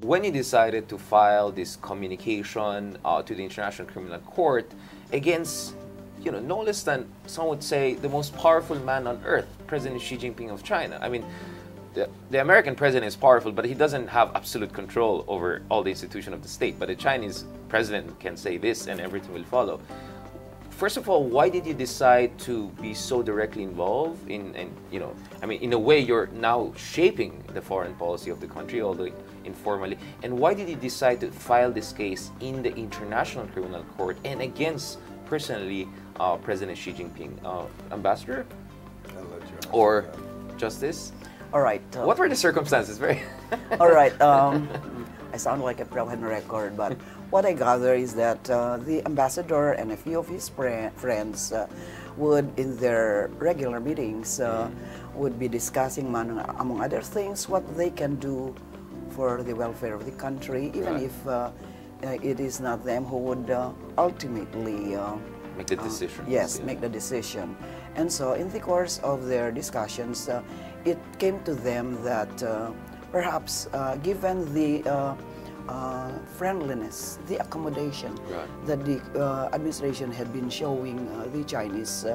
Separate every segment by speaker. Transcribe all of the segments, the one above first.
Speaker 1: when you decided to file this communication to the International Criminal Court against, no less than, some would say, the most powerful man on earth, President Xi Jinping of China. I mean, the American president is powerful, but he doesn't have absolute control over all the institutions of the state. But the Chinese president can say this and everything will follow. First of all, why did you decide to be so directly involved in in a way you're now shaping the foreign policy of the country, although informally, and why did you decide to file this case in the International Criminal Court and against, personally, President Xi Jinping? Ambassador?
Speaker 2: I'll let you answer
Speaker 1: or
Speaker 2: that.
Speaker 1: Justice?
Speaker 3: All right.
Speaker 1: What were the circumstances? Very.
Speaker 3: All right. I sound like a broken record, but what I gather is that the ambassador and a few of his friends would, in their regular meetings, would be discussing, among other things, what they can do for the welfare of the country, even if it is not them who would ultimately
Speaker 1: make the decision.
Speaker 3: Yes, make the decision. And so, in the course of their discussions, it came to them that perhaps, given the friendliness, the accommodation that the administration had been showing the Chinese,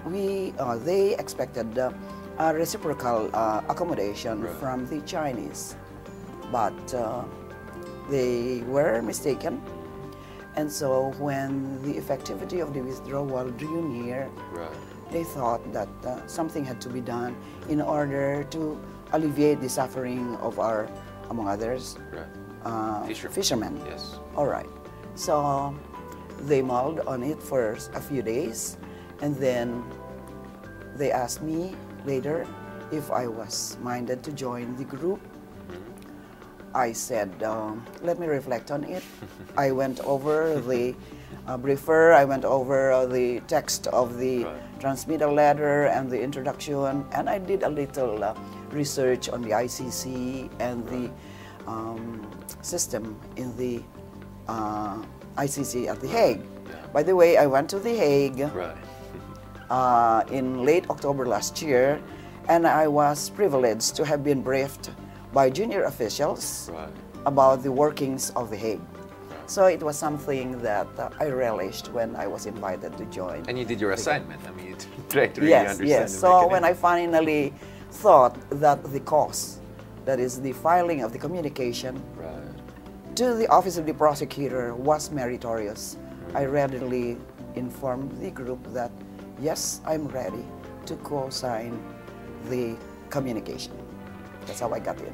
Speaker 3: they expected a reciprocal accommodation from the Chinese. But they were mistaken. And so when the effectivity of the withdrawal drew near, they thought that something had to be done in order to alleviate the suffering of our, among others, fishermen.
Speaker 1: Yes.
Speaker 3: All right. So they mulled on it for a few days, and then they asked me later if I was minded to join the group. I said, let me reflect on it. I went over the briefer, I went over the text of the transmittal letter and the introduction, and I did a little research on the ICC and the system in the ICC at The Hague. By the way, I went to The Hague in late October last year, and I was privileged to have been briefed by junior officials about the workings of The Hague. So it was something that I relished when I was invited to join.
Speaker 1: And you did your assignment. I mean, you tried to really understand.
Speaker 3: Yes. So when I finally thought that the cause, that is the filing of the communication to the Office of the Prosecutor, was meritorious, I readily informed the group that, yes, I'm ready to co-sign the communication. That's how I got in.